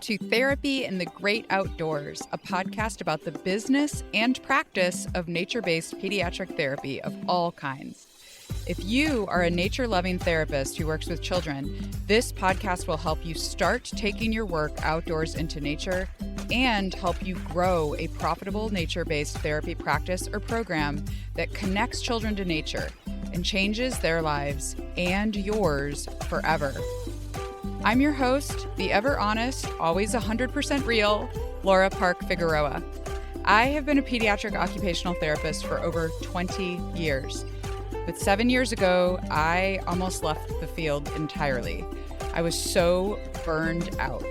Welcome to Therapy in the Great Outdoors, a podcast about the business and practice of nature-based pediatric therapy of all kinds. If you are a nature-loving therapist who works with children, this podcast will help you start taking your work outdoors into nature and help you grow a profitable nature-based therapy practice or program that connects children to nature and changes their lives and yours forever. I'm your host, the ever honest, always 100% real, Laura Park Figueroa. I have been a pediatric occupational therapist for over 20 years. But 7 years ago, I almost left the field entirely. I was so burned out.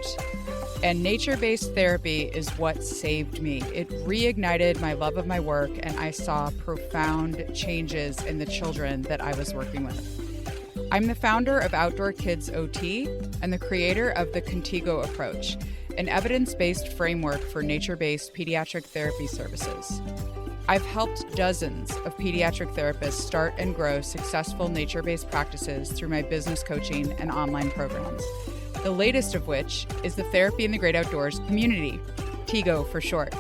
And nature-based therapy is what saved me. It reignited my love of my work, and I saw profound changes in the children that I was working with. I'm the founder of Outdoor Kids OT and the creator of the Contigo approach, an evidence-based framework for nature-based pediatric therapy services. I've helped dozens of pediatric therapists start and grow successful nature-based practices through my business coaching and online programs, the latest of which is the Therapy in the Great Outdoors community, TIGO for short.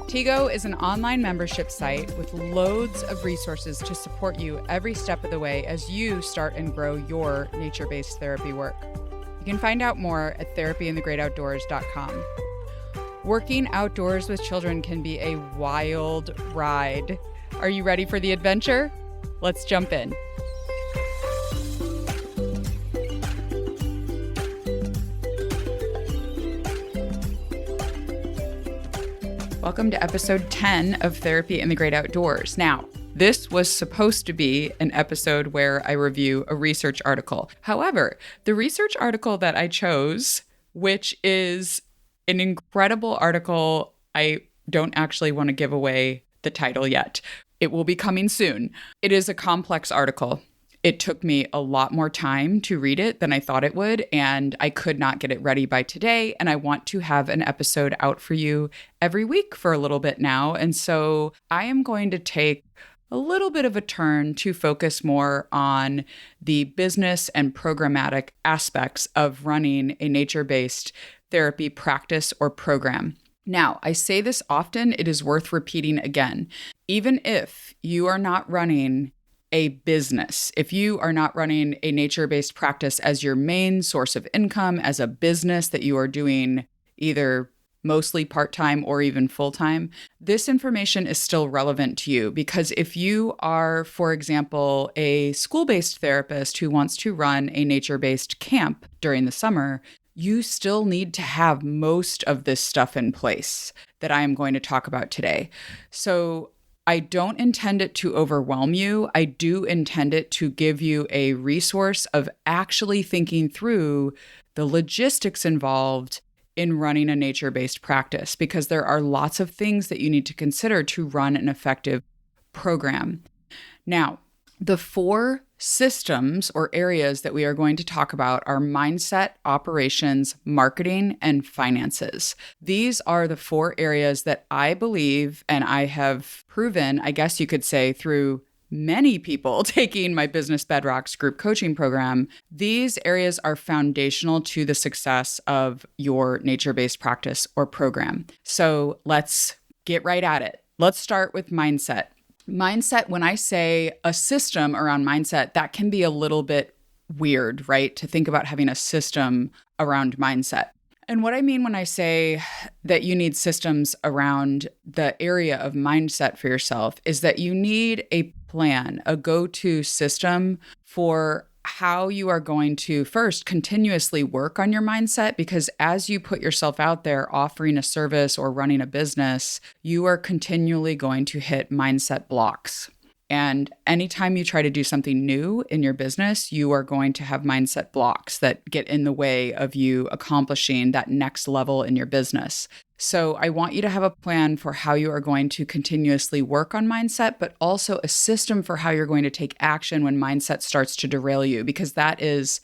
TIGO is an online membership site with loads of resources to support you every step of the way as you start and grow your nature-based therapy work. You can find out more at therapyinthegreatoutdoors.com. Working outdoors with children can be a wild ride. Are you ready for the adventure? Let's jump in. Welcome to episode 10 of Therapy in the Great Outdoors. Now, this was supposed to be an episode where I review a research article. However, the research article that I chose, which is an incredible article, I don't actually want to give away the title yet. It will be coming soon. It is a complex article. It took me a lot more time to read it than I thought it would, and I could not get it ready by today. And I want to have an episode out for you every week for a little bit now. And so I am going to take a little bit of a turn to focus more on the business and programmatic aspects of running a nature-based therapy practice or program. Now, I say this often, it is worth repeating again. Even if you are not running a business, if you are not running a nature-based practice as your main source of income, as a business that you are doing either mostly part-time or even full-time, this information is still relevant to you because if you are, for example, a school-based therapist who wants to run a nature-based camp during the summer, you still need to have most of this stuff in place that I am going to talk about today. So I don't intend it to overwhelm you. I do intend it to give you a resource of actually thinking through the logistics involved in running a nature-based practice, because there are lots of things that you need to consider to run an effective program. Now, the four systems or areas that we are going to talk about are mindset, operations, marketing, and finances. These are the four areas that I believe, and I have proven, I guess you could say, through many people taking my Business Bedrocks group coaching program, these areas are foundational to the success of your nature-based practice or program. So let's get right at it. Let's start with mindset. Mindset, when I say a system around mindset, that can be a little bit weird, right? To think about having a system around mindset. And what I mean when I say that you need systems around the area of mindset for yourself is that you need a plan, a go-to system for how you are going to first continuously work on your mindset, because as you put yourself out there offering a service or running a business, you are continually going to hit mindset blocks. And anytime you try to do something new in your business, you are going to have mindset blocks that get in the way of you accomplishing that next level in your business. So I want you to have a plan for how you are going to continuously work on mindset, but also a system for how you're going to take action when mindset starts to derail you, because that is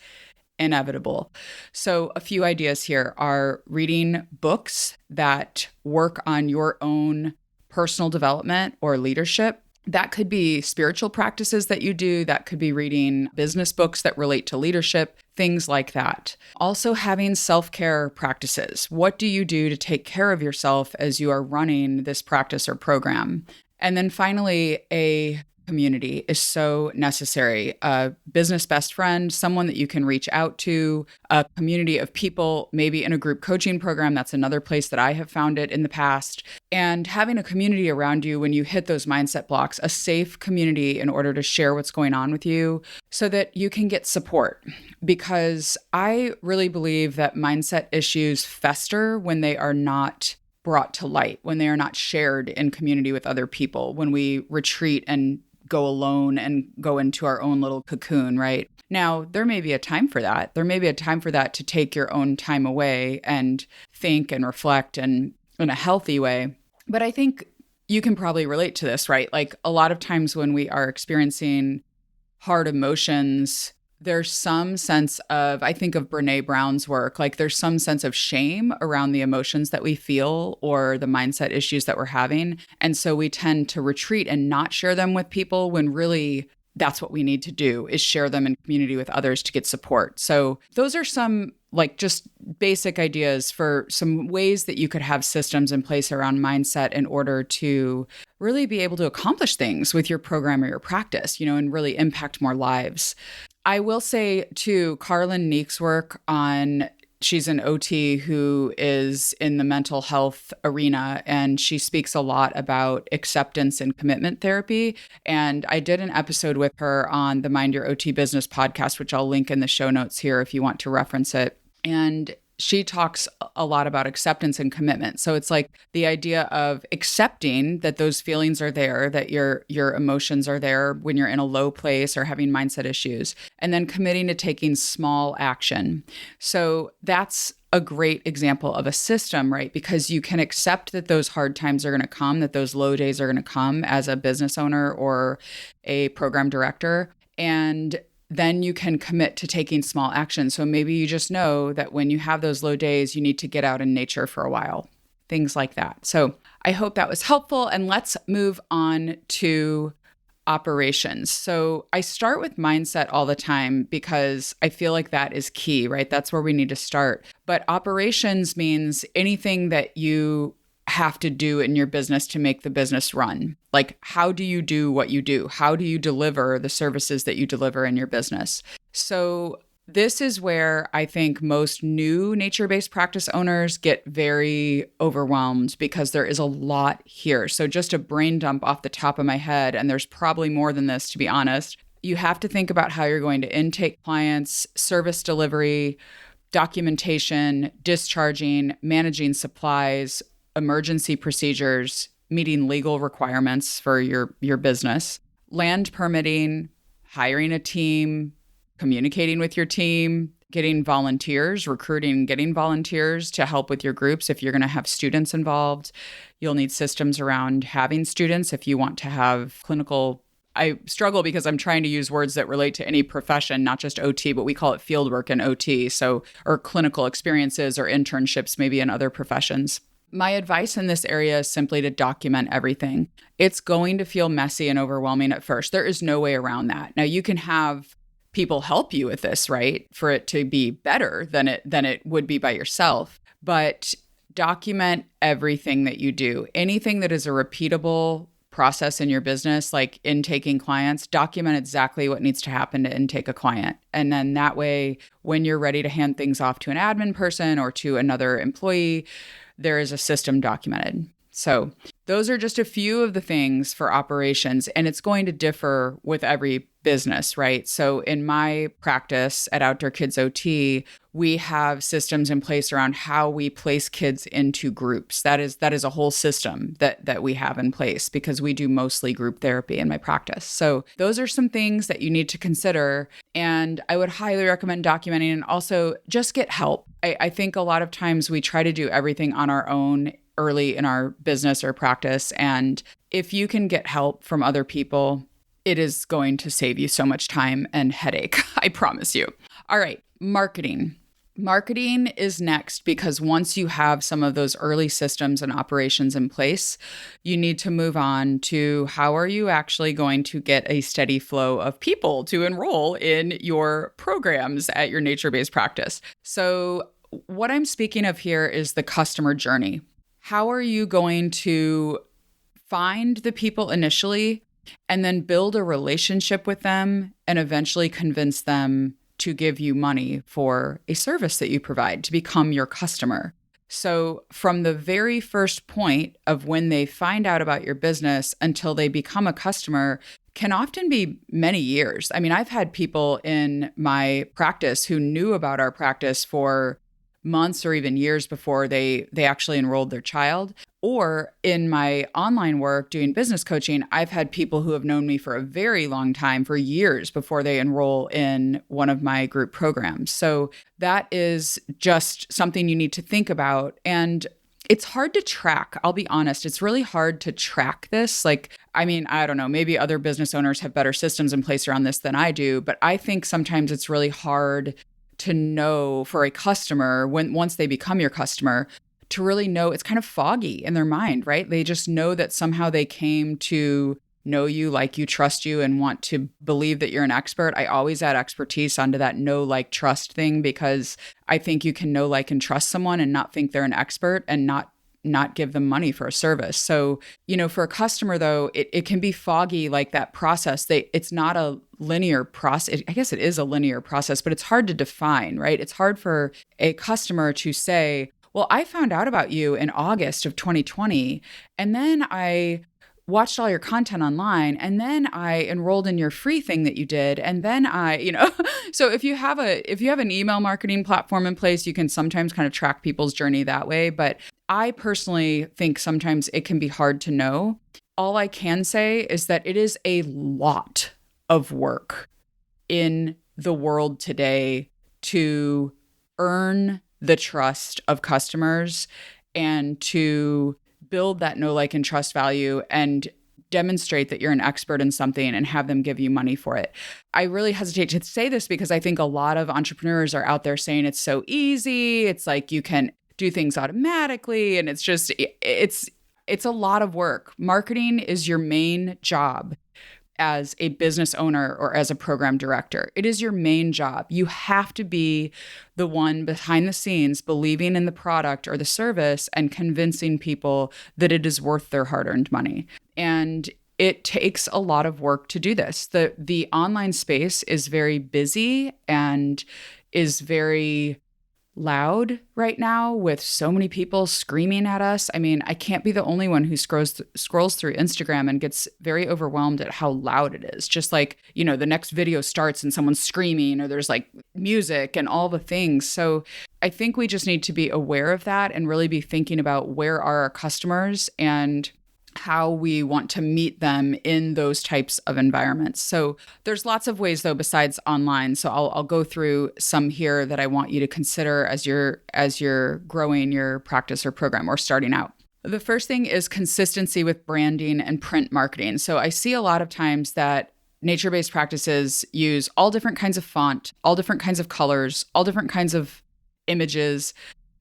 inevitable. So a few ideas here are reading books that work on your own personal development or leadership. That could be spiritual practices that you do. That could be reading business books that relate to leadership, things like that. Also, having self-care practices. What do you do to take care of yourself as you are running this practice or program? And then finally, a community is so necessary. A business best friend, someone that you can reach out to, a community of people, maybe in a group coaching program. That's another place that I have found it in the past. And having a community around you when you hit those mindset blocks, a safe community in order to share what's going on with you so that you can get support. Because I really believe that mindset issues fester when they are not brought to light, when they are not shared in community with other people, when we retreat and go alone and go into our own little cocoon, right? Now, there may be a time for that. There may be a time for that to take your own time away and think and reflect and in a healthy way. But I think you can probably relate to this, right? Like a lot of times when we are experiencing hard emotions, there's some sense of, I think of Brene Brown's work, like there's some sense of shame around the emotions that we feel or the mindset issues that we're having. And so we tend to retreat and not share them with people when really that's what we need to do is share them in community with others to get support. So those are some like just basic ideas for some ways that you could have systems in place around mindset in order to really be able to accomplish things with your program or your practice, and really impact more lives. I will say too, Carlin Neek's work on, she's an OT who is in the mental health arena, and she speaks a lot about acceptance and commitment therapy. And I did an episode with her on the Mind Your OT Business podcast, which I'll link in the show notes here if you want to reference it. And she talks a lot about acceptance and commitment. So it's like the idea of accepting that those feelings are there, that your emotions are there when you're in a low place or having mindset issues, and then committing to taking small action. So that's a great example of a system, right? Because you can accept that those hard times are going to come, that those low days are going to come as a business owner or a program director. And then you can commit to taking small action. So maybe you just know that when you have those low days, you need to get out in nature for a while, things like that. So I hope that was helpful. And let's move on to operations. So I start with mindset all the time because I feel like that is key, right? That's where we need to start. But operations means anything that you have to do in your business to make the business run. Like, how do you do what you do? How do you deliver the services that you deliver in your business? So this is where I think most new nature-based practice owners get very overwhelmed because there is a lot here. So just a brain dump off the top of my head, and there's probably more than this, to be honest. You have to think about how you're going to intake clients, service delivery, documentation, discharging, managing supplies, emergency procedures, meeting legal requirements for your business, land permitting, hiring a team, communicating with your team, getting volunteers, recruiting and getting volunteers to help with your groups. If you're going to have students involved, you'll need systems around having students. If you want to have clinical, I struggle because I'm trying to use words that relate to any profession, not just OT, but we call it fieldwork in OT. So, or clinical experiences or internships, maybe in other professions. My advice in this area is simply to document everything. It's going to feel messy and overwhelming at first. There is no way around that. Now, you can have people help you with this, right? For it to be better than it would be by yourself. But document everything that you do. Anything that is a repeatable process in your business, like intaking clients, document exactly what needs to happen to intake a client. And then that way, when you're ready to hand things off to an admin person or to another employee, there is a system documented. So those are just a few of the things for operations, and it's going to differ with every business, right? So in my practice at Outdoor Kids OT, we have systems in place around how we place kids into groups. That is a whole system that we have in place because we do mostly group therapy in my practice. So those are some things that you need to consider. And I would highly recommend documenting, and also just get help. I think a lot of times we try to do everything on our own early in our business or practice. And if you can get help from other people, it is going to save you so much time and headache. I promise you. All right, marketing. Marketing is next because once you have some of those early systems and operations in place, you need to move on to how are you actually going to get a steady flow of people to enroll in your programs at your nature-based practice. So, what I'm speaking of here is the customer journey. How are you going to find the people initially and then build a relationship with them and eventually convince them to give you money for a service that you provide, to become your customer? So, from the very first point of when they find out about your business until they become a customer can often be many years. I mean, I've had people in my practice who knew about our practice for months or even years before they actually enrolled their child. Or in my online work doing business coaching, I've had people who have known me for a very long time, for years before they enroll in one of my group programs. So that is just something you need to think about. And it's hard to track. I'll be honest. It's really hard to track this. Like, I mean, I don't know, maybe other business owners have better systems in place around this than I do, but I think sometimes it's really hard to know for a customer once they become your customer to really know. It's kind of foggy in their mind, right? They just know that somehow they came to know you, like you, trust you, and want to believe that you're an expert. I always add expertise onto that know, like, trust thing, because I think you can know, like, and trust someone and not think they're an expert and not give them money for a service. So, for a customer though, it can be foggy, like that process. It's not a linear process. I guess it is a linear process, but it's hard to define, right? It's hard for a customer to say, well, I found out about you in August of 2020, and then I watched all your content online, and then I enrolled in your free thing that you did, and then so if you have an email marketing platform in place, you can sometimes kind of track people's journey that way. But I personally think sometimes it can be hard to know. All I can say is that it is a lot of work in the world today to earn the trust of customers and to build that know, like, and trust value and demonstrate that you're an expert in something and have them give you money for it. I really hesitate to say this because I think a lot of entrepreneurs are out there saying it's so easy. It's like you can do things automatically. And it's a lot of work. Marketing is your main job as a business owner or as a program director. It is your main job. You have to be the one behind the scenes believing in the product or the service and convincing people that it is worth their hard-earned money. And it takes a lot of work to do this. The online space is very busy and is very loud right now with so many people screaming at us. I mean, I can't be the only one who scrolls through Instagram and gets very overwhelmed at how loud it is. Just like, the next video starts and someone's screaming or there's like music and all the things. So I think we just need to be aware of that and really be thinking about where are our customers and how we want to meet them in those types of environments. So there's lots of ways though besides online. So I'll go through some here that I want you to consider as you're growing your practice or program or starting out. The first thing is consistency with branding and print marketing. So I see a lot of times that nature-based practices use all different kinds of font, all different kinds of colors, all different kinds of images.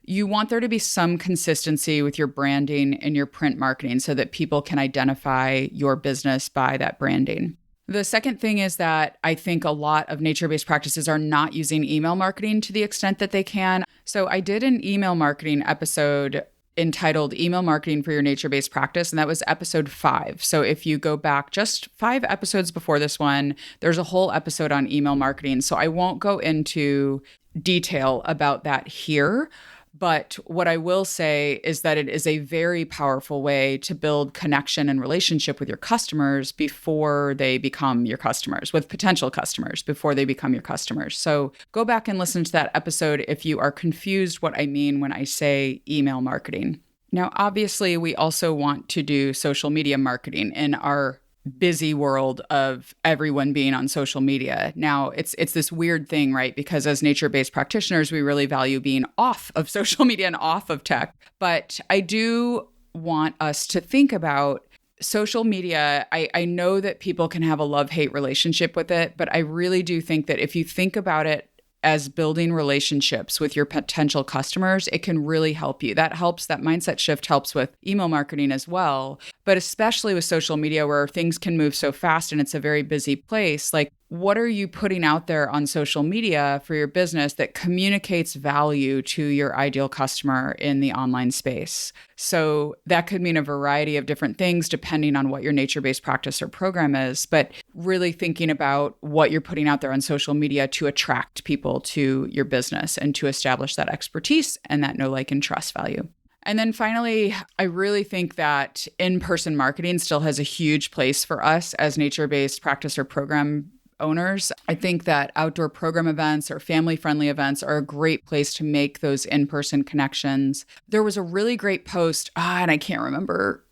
You want there to be some consistency with your branding and your print marketing so that people can identify your business by that branding. The second thing is that I think a lot of nature-based practices are not using email marketing to the extent that they can. So I did an email marketing episode entitled Email Marketing for Your Nature-Based Practice, and that was episode 5. So if you go back just 5 episodes before this one, there's a whole episode on email marketing. So I won't go into detail about that here. But what I will say is that it is a very powerful way to build connection and relationship with your customers before they become your customers, with potential customers before they become your customers. So go back and listen to that episode if you are confused what I mean when I say email marketing. Now, obviously, we also want to do social media marketing in our busy world of everyone being on social media. Now, it's this weird thing, right? Because as nature-based practitioners, we really value being off of social media and off of tech. But I do want us to think about social media. I know that people can have a love-hate relationship with it, but I really do think that if you think about it as building relationships with your potential customers, it can really help you. That mindset shift helps with email marketing as well, but especially with social media where things can move so fast and it's a very busy place. Like, what are you putting out there on social media for your business that communicates value to your ideal customer in the online space? So that could mean a variety of different things depending on what your nature-based practice or program is, but really thinking about what you're putting out there on social media to attract people to your business and to establish that expertise and that know, like, and trust value. And then finally, I really think that in-person marketing still has a huge place for us as nature-based practice or program owners. I think that outdoor program events or family-friendly events are a great place to make those in-person connections. There was a really great post, and I can't remember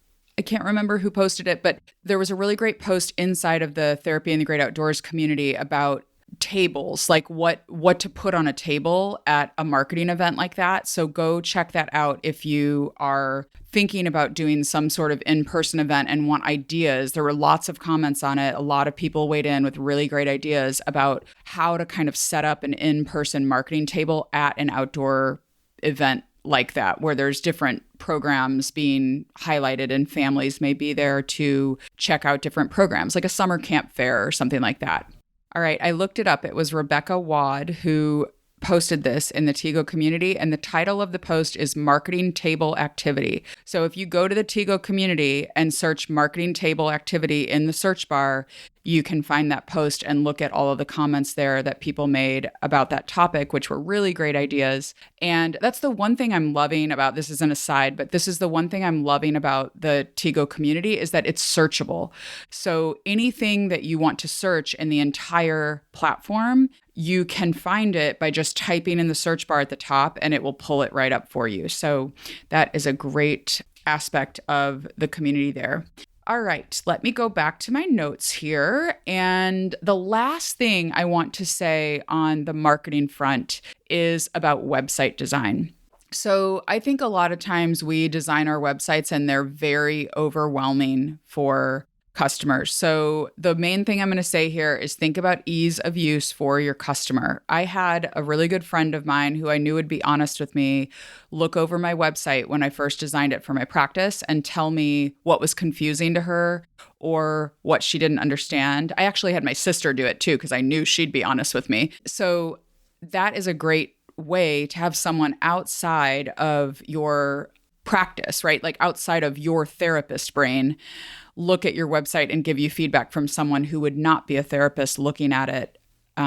who posted it, but there was a really great post inside of the Therapy in the Great Outdoors community about tables, like what to put on a table at a marketing event like that. So go check that out if you are thinking about doing some sort of in-person event and want ideas. There were lots of comments on it. A lot of people weighed in with really great ideas about how to kind of set up an in-person marketing table at an outdoor event like that, where there's different programs being highlighted and families may be there to check out different programs, like a summer camp fair or something like that. All right, I looked it up. It was Rebecca Wad who posted this in the Tigo community, and the title of the post is Marketing Table Activity. So if you go to the Tigo community and search Marketing Table Activity in the search bar, you can find that post and look at all of the comments there that people made about that topic, which were really great ideas. And that's the one thing I'm loving about, this is an aside, but this is the one thing I'm loving about the Tigo community is that it's searchable. So anything that you want to search in the entire platform, you can find it by just typing in the search bar at the top and it will pull it right up for you. So that is a great aspect of the community there. All right, let me go back to my notes here. And the last thing I want to say on the marketing front is about website design. So I think a lot of times we design our websites and they're very overwhelming for customers. So the main thing I'm going to say here is think about ease of use for your customer. I had a really good friend of mine who I knew would be honest with me look over my website when I first designed it for my practice and tell me what was confusing to her or what she didn't understand. I actually had my sister do it too because I knew she'd be honest with me. So that is a great way to have someone outside of your practice, right? Like outside of your therapist brain, look at your website and give you feedback from someone who would not be a therapist looking at it.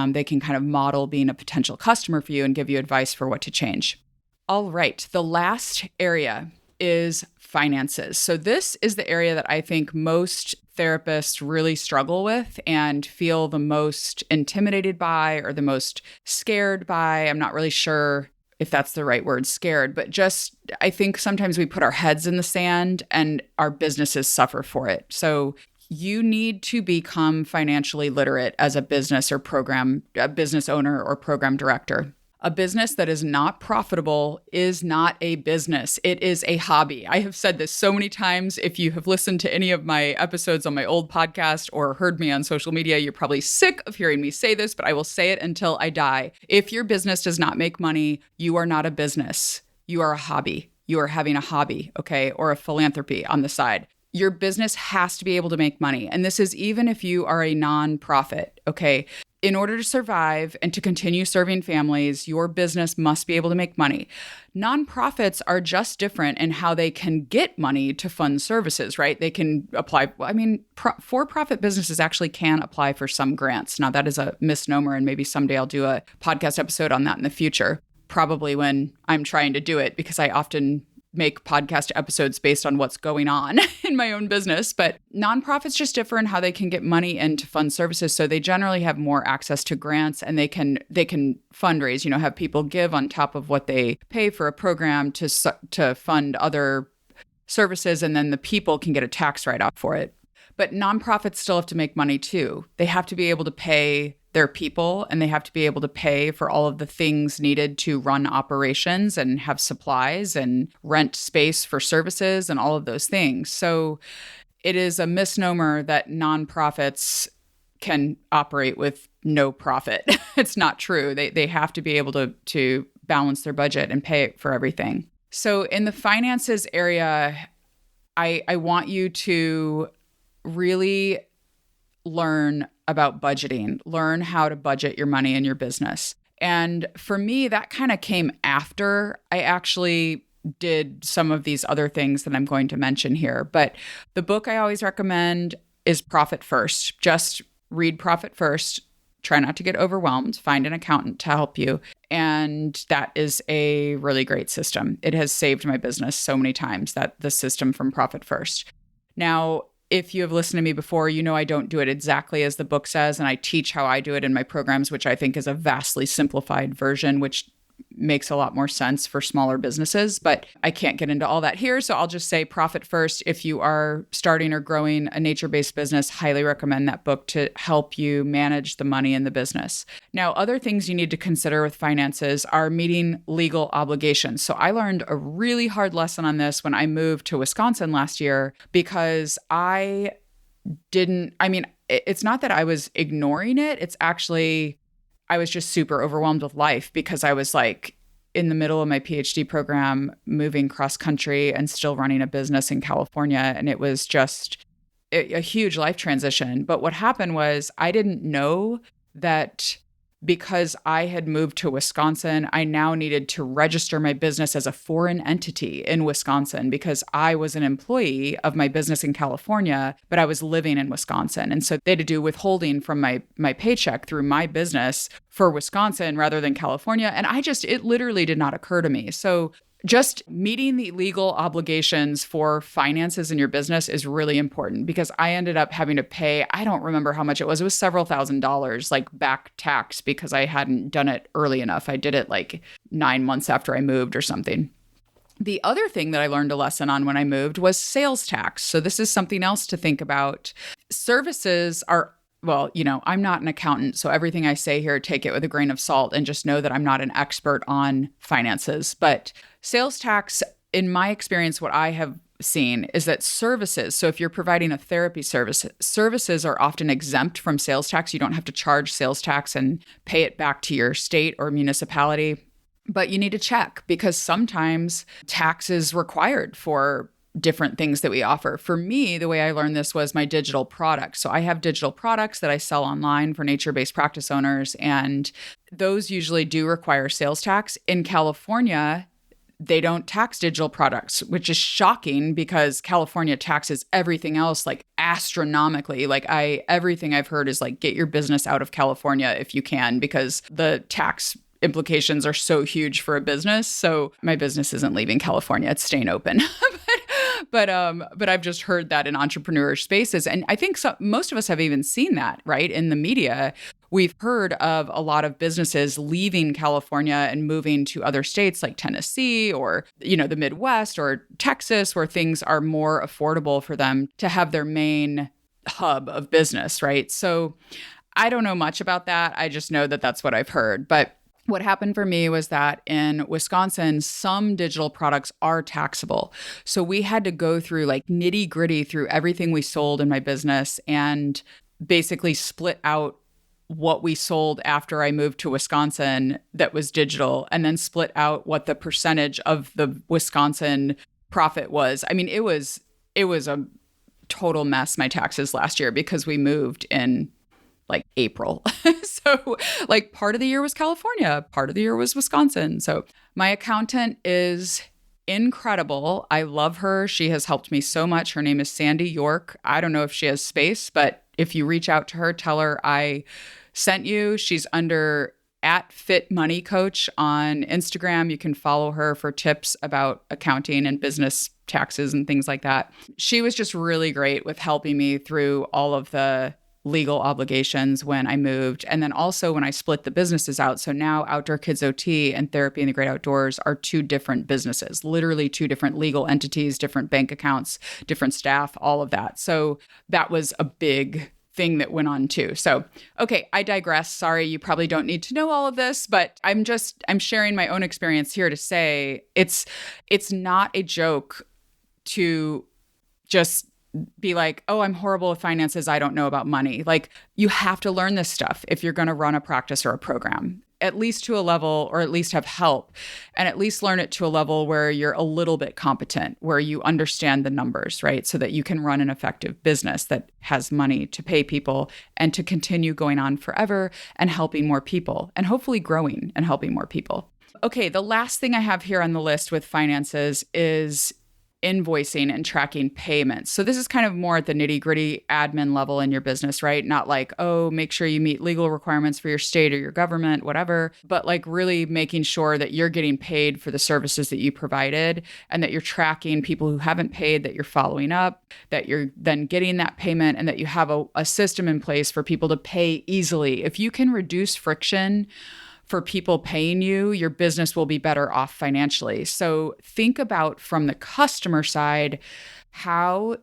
They can kind of model being a potential customer for you and give you advice for what to change. All right, the last area is finances. So this is the area that I think most therapists really struggle with and feel the most intimidated by or the most scared by. I'm not really sure if that's the right word, scared, but just, I think sometimes we put our heads in the sand and our businesses suffer for it. So you need to become financially literate as a business owner or program director. A business that is not profitable is not a business. It is a hobby. I have said this so many times. If you have listened to any of my episodes on my old podcast or heard me on social media, you're probably sick of hearing me say this, but I will say it until I die. If your business does not make money, you are not a business. You are a hobby. You are having a hobby, okay, or a philanthropy on the side. Your business has to be able to make money. And this is even if you are a nonprofit, okay? In order to survive and to continue serving families, your business must be able to make money. Nonprofits are just different in how they can get money to fund services, right? They can apply. For-profit businesses actually can apply for some grants. Now, that is a misnomer, and maybe someday I'll do a podcast episode on that in the future, probably when I'm trying to do it, because I often make podcast episodes based on what's going on in my own business. But nonprofits just differ in how they can get money in to fund services. So they generally have more access to grants and they can fundraise, have people give on top of what they pay for a program to fund other services. And then the people can get a tax write-off for it. But nonprofits still have to make money too. They have to be able to pay their people and they have to be able to pay for all of the things needed to run operations and have supplies and rent space for services and all of those things. So it is a misnomer that nonprofits can operate with no profit. It's not true. They have to be able to balance their budget and pay for everything. So in the finances area, I want you to really learn about budgeting, learn how to budget your money in your business. And for me, that kind of came after I actually did some of these other things that I'm going to mention here. But the book I always recommend is Profit First. Just read Profit First. Try not to get overwhelmed. Find an accountant to help you. And that is a really great system. It has saved my business so many times, that the system from Profit First. Now, if you have listened to me before, you know I don't do it exactly as the book says, and I teach how I do it in my programs, which I think is a vastly simplified version, which makes a lot more sense for smaller businesses, but I can't get into all that here. So I'll just say Profit First. If you are starting or growing a nature-based business, highly recommend that book to help you manage the money in the business. Now, other things you need to consider with finances are meeting legal obligations. So I learned a really hard lesson on this when I moved to Wisconsin last year, because it's not that I was ignoring it. It's actually, I was just super overwhelmed with life, because I was like in the middle of my PhD program, moving cross country and still running a business in California. And it was just a huge life transition. But what happened was I didn't know that because I had moved to Wisconsin, I now needed to register my business as a foreign entity in Wisconsin, because I was an employee of my business in California, but I was living in Wisconsin. And so they had to do withholding from my paycheck through my business for Wisconsin rather than California. And it literally did not occur to me. So just meeting the legal obligations for finances in your business is really important, because I ended up having to pay, I don't remember how much it was several $1,000s, like back tax, because I hadn't done it early enough. I did it like 9 months after I moved or something. The other thing that I learned a lesson on when I moved was sales tax. So this is something else to think about. Services are, well, I'm not an accountant, so everything I say here, take it with a grain of salt and just know that I'm not an expert on finances. But sales tax, in my experience, what I have seen is that services, so if you're providing a therapy service, services are often exempt from sales tax. You don't have to charge sales tax and pay it back to your state or municipality. But you need to check, because sometimes tax is required for different things that we offer. For me, the way I learned this was my digital products. So I have digital products that I sell online for nature-based practice owners, and those usually do require sales tax. In California, they don't tax digital products, which is shocking, because California taxes everything else like astronomically. Like everything I've heard is like, get your business out of California if you can, because the tax implications are so huge for a business. So my business isn't leaving California. It's staying open. But I've just heard that in entrepreneur spaces. And I think most of us have even seen that, right? In the media, we've heard of a lot of businesses leaving California and moving to other states like Tennessee or, the Midwest or Texas, where things are more affordable for them to have their main hub of business, right? So I don't know much about that. I just know that that's what I've heard. But what happened for me was that in Wisconsin, some digital products are taxable. So we had to go through like nitty gritty through everything we sold in my business and basically split out what we sold after I moved to Wisconsin that was digital, and then split out what the percentage of the Wisconsin profit was. I mean, it was a total mess, my taxes last year, because we moved in like April. So like part of the year was California, part of the year was Wisconsin. So my accountant is incredible. I love her. She has helped me so much. Her name is Sandy York. I don't know if she has space, but if you reach out to her, tell her I sent you. She's under @FitMoneyCoach on Instagram. You can follow her for tips about accounting and business taxes and things like that. She was just really great with helping me through all of the legal obligations when I moved. And then also when I split the businesses out. So now Outdoor Kids OT and Therapy in the Great Outdoors are two different businesses, literally two different legal entities, different bank accounts, different staff, all of that. So that was a big thing that went on too. So, okay, I digress. Sorry, you probably don't need to know all of this, but I'm sharing my own experience here to say it's not a joke to just be like, oh, I'm horrible with finances. I don't know about money. Like, you have to learn this stuff if you're going to run a practice or a program, at least to a level, or at least have help, and at least learn it to a level where you're a little bit competent, where you understand the numbers, right? So that you can run an effective business that has money to pay people and to continue going on forever and helping more people and hopefully growing and helping more people. Okay, the last thing I have here on the list with finances is invoicing and tracking payments. So this is kind of more at the nitty-gritty admin level in your business, right? Not like, oh, make sure you meet legal requirements for your state or your government, whatever, but like really making sure that you're getting paid for the services that you provided and that you're tracking people who haven't paid, that you're following up, that you're then getting that payment, and that you have a system in place for people to pay easily. If you can reduce friction for people paying you, your business will be better off financially. So think about, from the customer side, how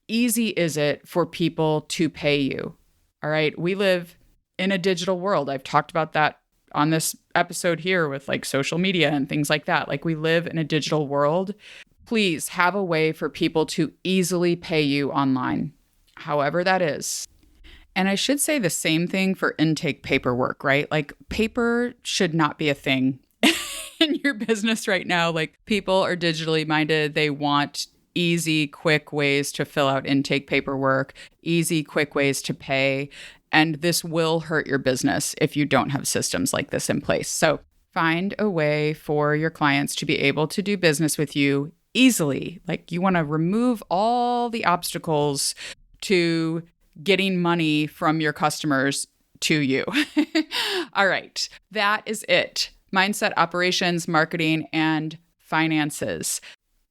easy is it for people to pay you? All right. We live in a digital world. I've talked about that on this episode here with like social media and things like that. Like, we live in a digital world. Please have a way for people to easily pay you online, however that is. And I should say the same thing for intake paperwork, right? Like, paper should not be a thing in your business right now. Like, people are digitally minded. They want easy, quick ways to fill out intake paperwork, easy, quick ways to pay. And this will hurt your business if you don't have systems like this in place. So find a way for your clients to be able to do business with you easily. Like, you want to remove all the obstacles to getting money from your customers to you. All right. That is it. Mindset, operations, marketing, and finances.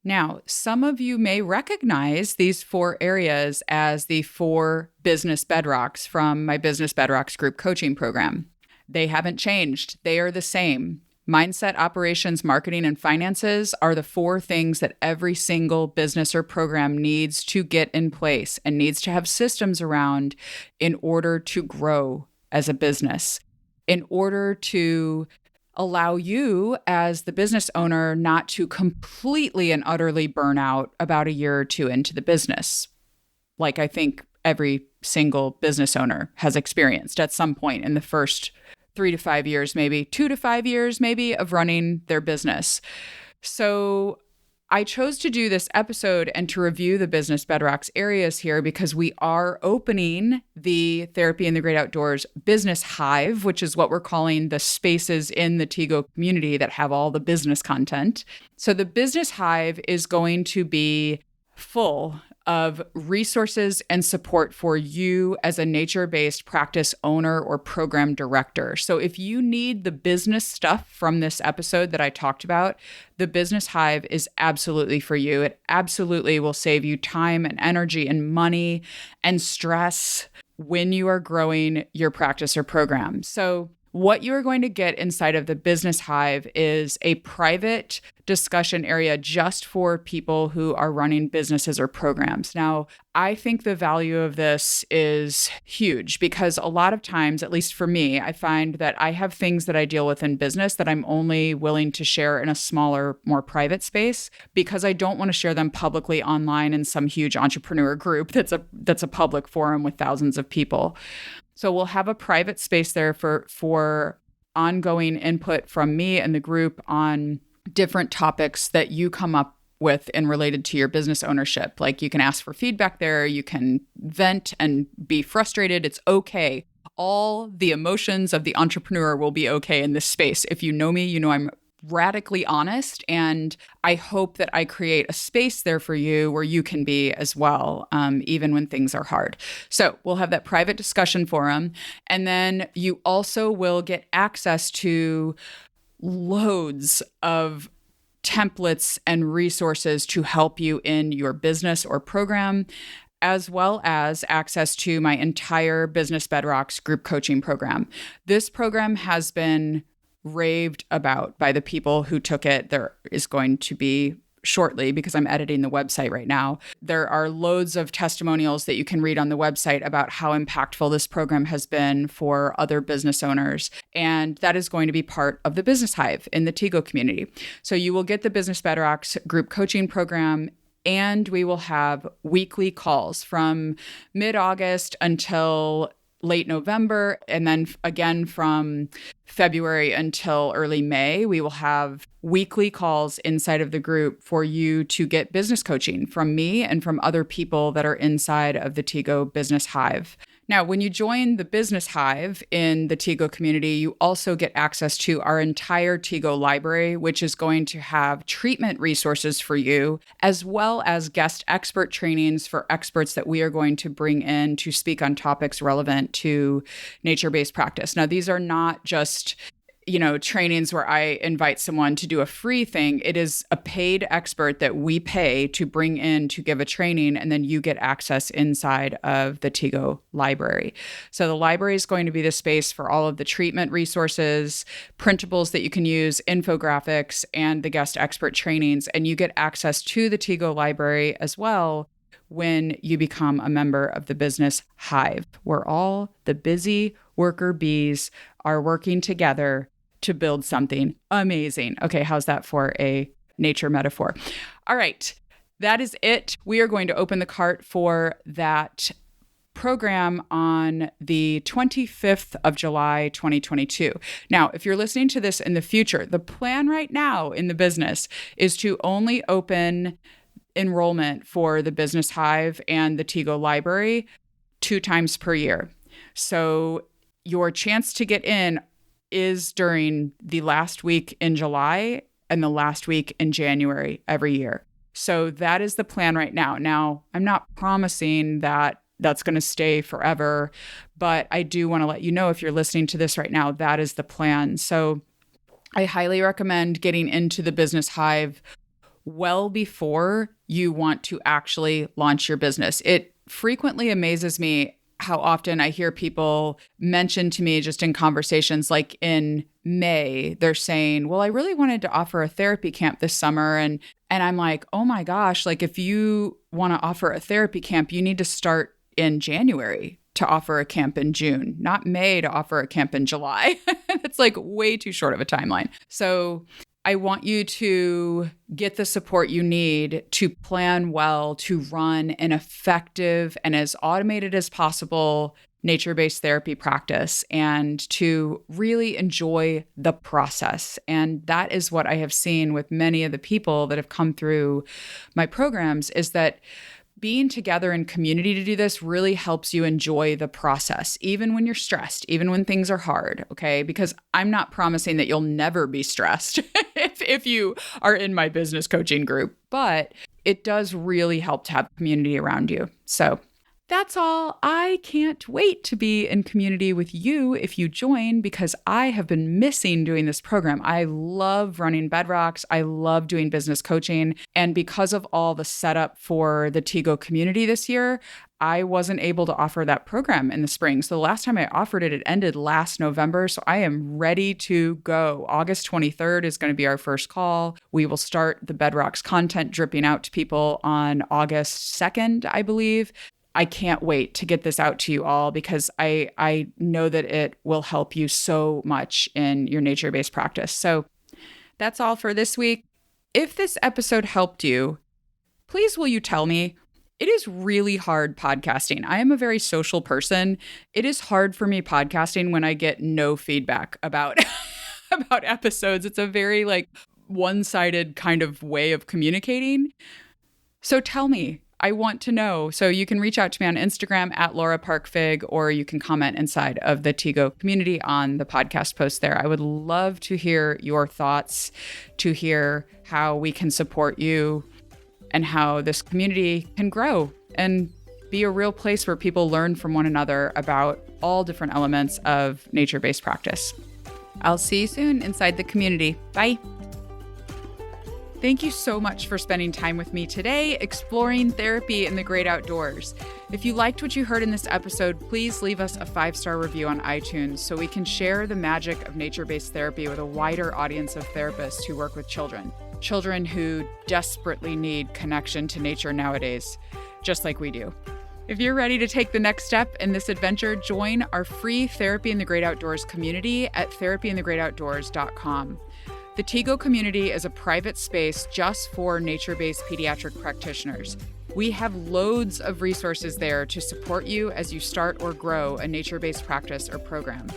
Now, some of you may recognize these 4 areas as the 4 business bedrocks from my Business Bedrocks group coaching program. They haven't changed. They are the same. Mindset, operations, marketing, and finances are the 4 things that every single business or program needs to get in place and needs to have systems around in order to grow as a business, in order to allow you as the business owner not to completely and utterly burn out about a year or 2 into the business, like I think every single business owner has experienced at some point in the first 3 to 5 years, maybe 2 to 5 years, maybe, of running their business. So I chose to do this episode and to review the Business Bedrocks areas here because we are opening the Therapy in the Great Outdoors Business Hive, which is what we're calling the spaces in the TIGO community that have all the business content. So the Business Hive is going to be full of resources and support for you as a nature-based practice owner or program director. So if you need the business stuff from this episode that I talked about, the Business Hive is absolutely for you. It absolutely will save you time and energy and money and stress when you are growing your practice or program. So what you are going to get inside of the Business Hive is a private discussion area just for people who are running businesses or programs. Now, I think the value of this is huge because a lot of times, at least for me, I find that I have things that I deal with in business that I'm only willing to share in a smaller, more private space because I don't want to share them publicly online in some huge entrepreneur group that's a public forum with thousands of people. So we'll have a private space there for ongoing input from me and the group on different topics that you come up with and related to your business ownership. Like, you can ask for feedback there, you can vent and be frustrated. It's okay. All the emotions of the entrepreneur will be okay in this space. If you know me, you know I'm radically honest, and I hope that I create a space there for you where you can be as well, even when things are hard. So we'll have that private discussion forum, and then you also will get access to loads of templates and resources to help you in your business or program, as well as access to my entire Business Bedrocks group coaching program. This program has been raved about by the people who took it. There is going to be shortly, because I'm editing the website right now. There are loads of testimonials that you can read on the website about how impactful this program has been for other business owners. And that is going to be part of the Business Hive in the TIGO community. So you will get the Business Bedrocks group coaching program And we will have weekly calls from mid-August until late November. And then again from February until early May, we will have weekly calls inside of the group for you to get business coaching from me and from other people that are inside of the Tigo Business Hive. Now, when you join the Business Hive in the Tigo community, you also get access to our entire Tigo library, which is going to have treatment resources for you, as well as guest expert trainings for experts that we are going to bring in to speak on topics relevant to nature-based practice. Now, these are not just trainings where I invite someone to do a free thing. It is a paid expert that we pay to bring in to give a training, and then you get access inside of the Tigo library. So the library is going to be the space for all of the treatment resources, printables that you can use, infographics, and the guest expert trainings. And you get access to the Tigo library as well when you become a member of the Business Hive, where all the busy worker bees are working together to build something amazing. Okay, how's that for a nature metaphor? All right, that is it. We are going to open the cart for that program on the 25th of July, 2022. Now, if you're listening to this in the future, the plan right now in the business is to only open enrollment for the Business Hive and the Tigo library 2 times per year. So your chance to get in is during the last week in July and the last week in January every year. So that is the plan right now. Now, I'm not promising that that's going to stay forever, but I do want to let you know, if you're listening to this right now, that is the plan. So I highly recommend getting into the Business Hive well before you want to actually launch your business. It frequently amazes me how often I hear people mention to me just in conversations, like in May, they're saying, well, I really wanted to offer a therapy camp this summer. And I'm like, oh my gosh, like if you want to offer a therapy camp, you need to start in January to offer a camp in June, not May to offer a camp in July. It's like way too short of a timeline. So I want you to get the support you need to plan well, to run an effective and as automated as possible nature-based therapy practice, and to really enjoy the process. And that is what I have seen with many of the people that have come through my programs, is that being together in community to do this really helps you enjoy the process, even when you're stressed, even when things are hard, okay? Because I'm not promising that you'll never be stressed if you are in my business coaching group, but it does really help to have community around you. So that's all. I can't wait to be in community with you if you join, because I have been missing doing this program. I love running bedrocks. I love doing business coaching. And because of all the setup for the Tigo community this year, I wasn't able to offer that program in the spring. So the last time I offered it, it ended last November. So I am ready to go. August 23rd is going to be our first call. We will start the Bedrocks content dripping out to people on August 2nd, I believe. I can't wait to get this out to you all, because I know that it will help you so much in your nature-based practice. So that's all for this week. If this episode helped you, please will you tell me? It is really hard podcasting. I am a very social person. It is hard for me podcasting when I get no feedback about about episodes. It's a very one-sided kind of way of communicating. So tell me. I want to know. So you can reach out to me on Instagram at Laura Parkfig, or you can comment inside of the Tigo community on the podcast post there. I would love to hear your thoughts, to hear how we can support you and how this community can grow and be a real place where people learn from one another about all different elements of nature-based practice. I'll see you soon inside the community. Bye. Thank you so much for spending time with me today, exploring therapy in the great outdoors. If you liked what you heard in this episode, please leave us a 5-star review on iTunes so we can share the magic of nature-based therapy with a wider audience of therapists who work with children who desperately need connection to nature nowadays, just like we do. If you're ready to take the next step in this adventure, join our free Therapy in the Great Outdoors community at therapyinthegreatoutdoors.com. The Tigo community is a private space just for nature-based pediatric practitioners. We have loads of resources there to support you as you start or grow a nature-based practice or program.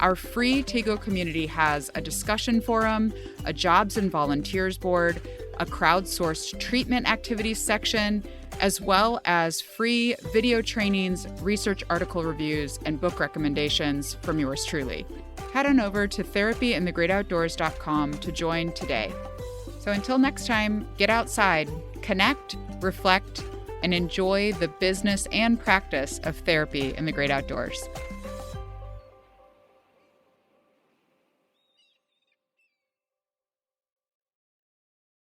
Our free Tigo community has a discussion forum, a jobs and volunteers board, a crowdsourced treatment activities section, as well as free video trainings, research article reviews, and book recommendations from yours truly. Head on over to therapyinthegreatoutdoors.com to join today. So until next time, get outside, connect, reflect, and enjoy the business and practice of therapy in the great outdoors.